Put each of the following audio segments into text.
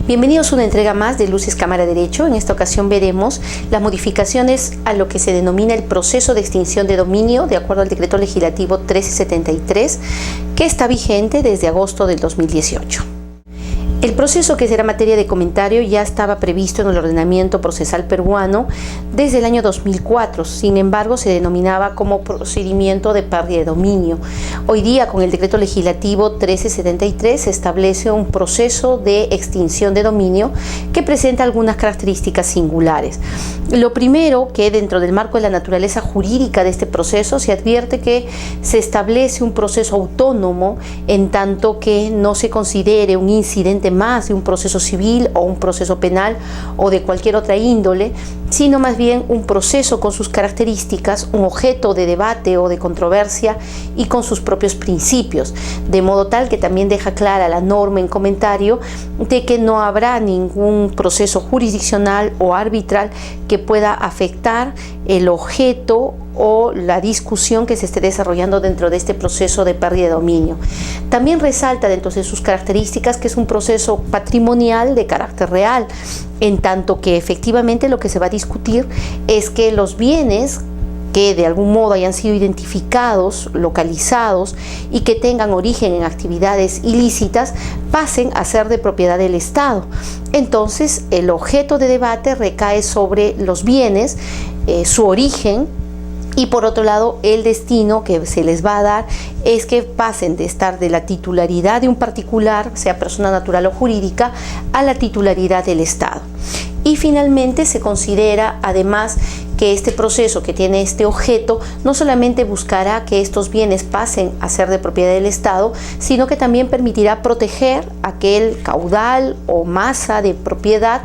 Bienvenidos a una entrega más de Luces Cámara Derecho. En esta ocasión veremos las modificaciones a lo que se denomina el proceso de extinción de dominio de acuerdo al Decreto Legislativo 1373, que está vigente desde agosto del 2018. El proceso, que será materia de comentario, ya estaba previsto en el ordenamiento procesal peruano desde el año 2004. Sin embargo, se denominaba como procedimiento de pérdida de dominio. Hoy día, con el decreto legislativo 1373, se establece un proceso de extinción de dominio que presenta algunas características singulares. Lo primero, que dentro del marco de la naturaleza jurídica de este proceso se advierte que se establece un proceso autónomo, en tanto que no se considere un incidente más de un proceso civil o un proceso penal o de cualquier otra índole, sino más bien un proceso con sus características, un objeto de debate o de controversia y con sus propios principios, de modo tal que también deja clara la norma en comentario de que no habrá ningún proceso jurisdiccional o arbitral que pueda afectar el objeto o la discusión que se esté desarrollando dentro de este proceso de pérdida de dominio. También resalta dentro de sus características que es un proceso patrimonial de carácter real, en tanto que efectivamente lo que se va a discutir es que los bienes que de algún modo hayan sido identificados, localizados y que tengan origen en actividades ilícitas pasen a ser de propiedad del Estado. Entonces, el objeto de debate recae sobre los bienes, su origen, y por otro lado, el destino que se les va a dar es que pasen de estar de la titularidad de un particular, sea persona natural o jurídica, a la titularidad del Estado. Y finalmente se considera además que este proceso que tiene este objeto no solamente buscará que estos bienes pasen a ser de propiedad del Estado, sino que también permitirá proteger aquel caudal o masa de propiedad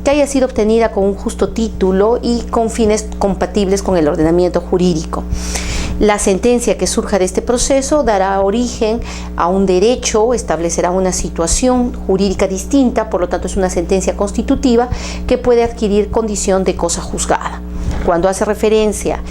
que haya sido obtenida con un justo título y con fines compatibles con el ordenamiento jurídico. La sentencia que surja de este proceso dará origen a un derecho, establecerá una situación jurídica distinta, por lo tanto es una sentencia constitutiva que puede adquirir condición de cosa juzgada. Cuando hace referencia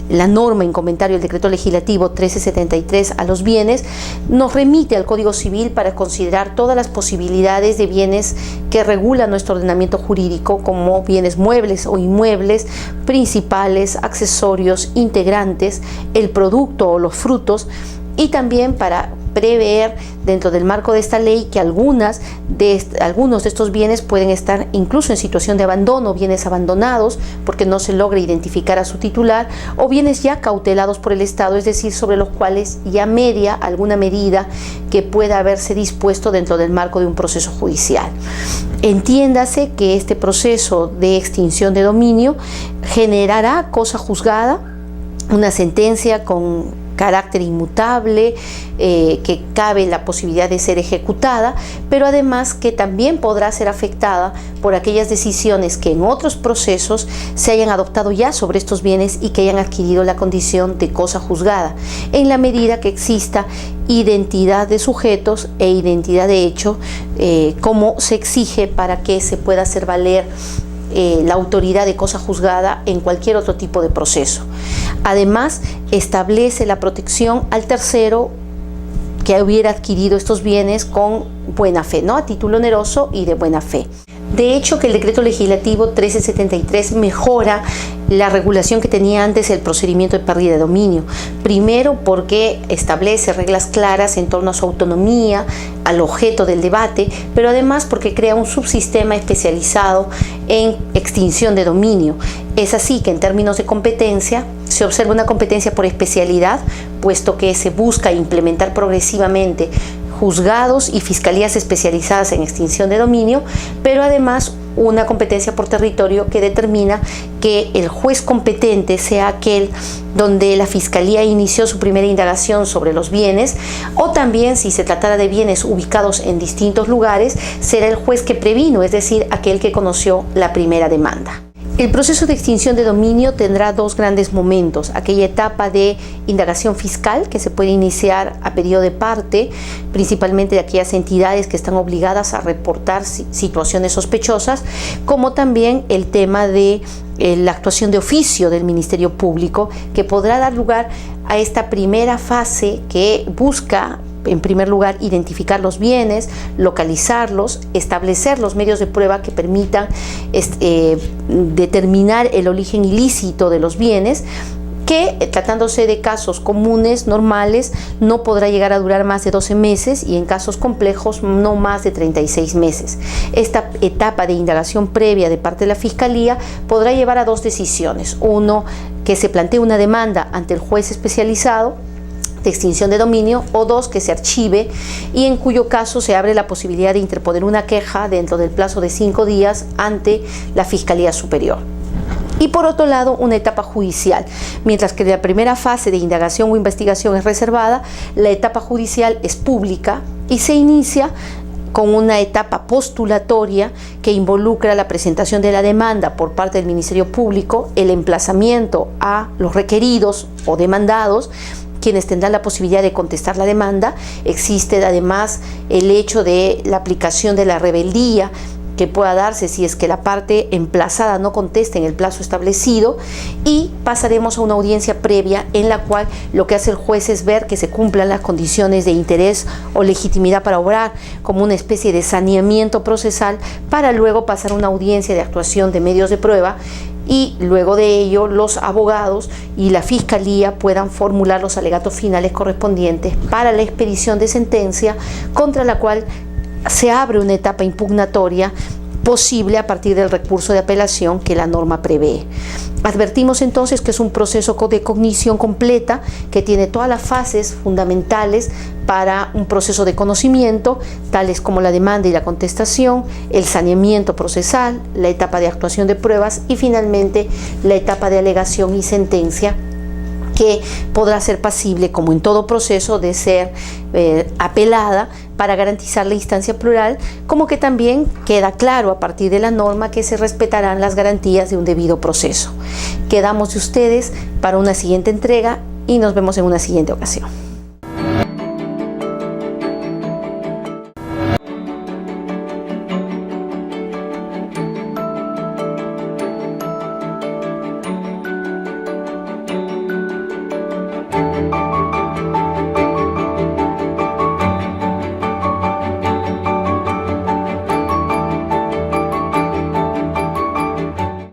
la norma en comentario del decreto legislativo 1373 a los bienes, nos remite al Código Civil para considerar todas las posibilidades de bienes que regula nuestro ordenamiento jurídico, como bienes muebles o inmuebles, principales, accesorios, integrantes, el producto o los frutos, y también para prever dentro del marco de esta ley que algunos de estos bienes pueden estar incluso en situación de abandono, bienes abandonados porque no se logra identificar a su titular, o bienes ya cautelados por el Estado, es decir, sobre los cuales ya media alguna medida que pueda haberse dispuesto dentro del marco de un proceso judicial. Entiéndase que este proceso de extinción de dominio generará cosa juzgada, una sentencia con carácter inmutable, que cabe la posibilidad de ser ejecutada, pero además que también podrá ser afectada por aquellas decisiones que en otros procesos se hayan adoptado ya sobre estos bienes y que hayan adquirido la condición de cosa juzgada, en la medida que exista identidad de sujetos e identidad de hecho, como se exige para que se pueda hacer valer la autoridad de cosa juzgada en cualquier otro tipo de proceso. Además, establece la protección al tercero que hubiera adquirido estos bienes con buena fe, ¿no? A título oneroso y de buena fe. De hecho, que el decreto legislativo 1373 mejora la regulación que tenía antes el procedimiento de pérdida de dominio. Primero, porque establece reglas claras en torno a su autonomía, al objeto del debate, pero además porque crea un subsistema especializado en extinción de dominio. Es así que en términos de competencia se observa una competencia por especialidad, puesto que se busca implementar progresivamente juzgados y fiscalías especializadas en extinción de dominio, pero además una competencia por territorio que determina que el juez competente sea aquel donde la fiscalía inició su primera indagación sobre los bienes, o también, si se tratara de bienes ubicados en distintos lugares, será el juez que previno, es decir, aquel que conoció la primera demanda. El proceso de extinción de dominio tendrá dos grandes momentos: aquella etapa de indagación fiscal que se puede iniciar a pedido de parte, principalmente de aquellas entidades que están obligadas a reportar situaciones sospechosas, como también el tema de la actuación de oficio del Ministerio Público, que podrá dar lugar a esta primera fase que busca en primer lugar, identificar los bienes, localizarlos, establecer los medios de prueba que permitan determinar el origen ilícito de los bienes, que tratándose de casos comunes, normales, no podrá llegar a durar más de 12 meses y en casos complejos no más de 36 meses. Esta etapa de indagación previa de parte de la Fiscalía podrá llevar a dos decisiones. Uno, que se plantee una demanda ante el juez especializado de extinción de dominio, o dos, que se archive, y en cuyo caso se abre la posibilidad de interponer una queja dentro del plazo de 5 días ante la Fiscalía Superior. Y por otro lado, una etapa judicial. Mientras que la primera fase de indagación o investigación es reservada, la etapa judicial es pública y se inicia con una etapa postulatoria que involucra la presentación de la demanda por parte del Ministerio Público, el emplazamiento a los requeridos o demandados, quienes tendrán la posibilidad de contestar la demanda. Existe además el hecho de la aplicación de la rebeldía que pueda darse si es que la parte emplazada no contesta en el plazo establecido, y pasaremos a una audiencia previa en la cual lo que hace el juez es ver que se cumplan las condiciones de interés o legitimidad para obrar, como una especie de saneamiento procesal, para luego pasar a una audiencia de actuación de medios de prueba, y luego de ello los abogados y la Fiscalía puedan formular los alegatos finales correspondientes para la expedición de sentencia, contra la cual se abre una etapa impugnatoria posible a partir del recurso de apelación que la norma prevé. Advertimos entonces que es un proceso de cognición completa que tiene todas las fases fundamentales para un proceso de conocimiento, tales como la demanda y la contestación, el saneamiento procesal, la etapa de actuación de pruebas y finalmente la etapa de alegación y sentencia, que podrá ser pasible, como en todo proceso, de ser apelada para garantizar la instancia plural, como que también queda claro a partir de la norma que se respetarán las garantías de un debido proceso. Quedamos de ustedes para una siguiente entrega y nos vemos en una siguiente ocasión.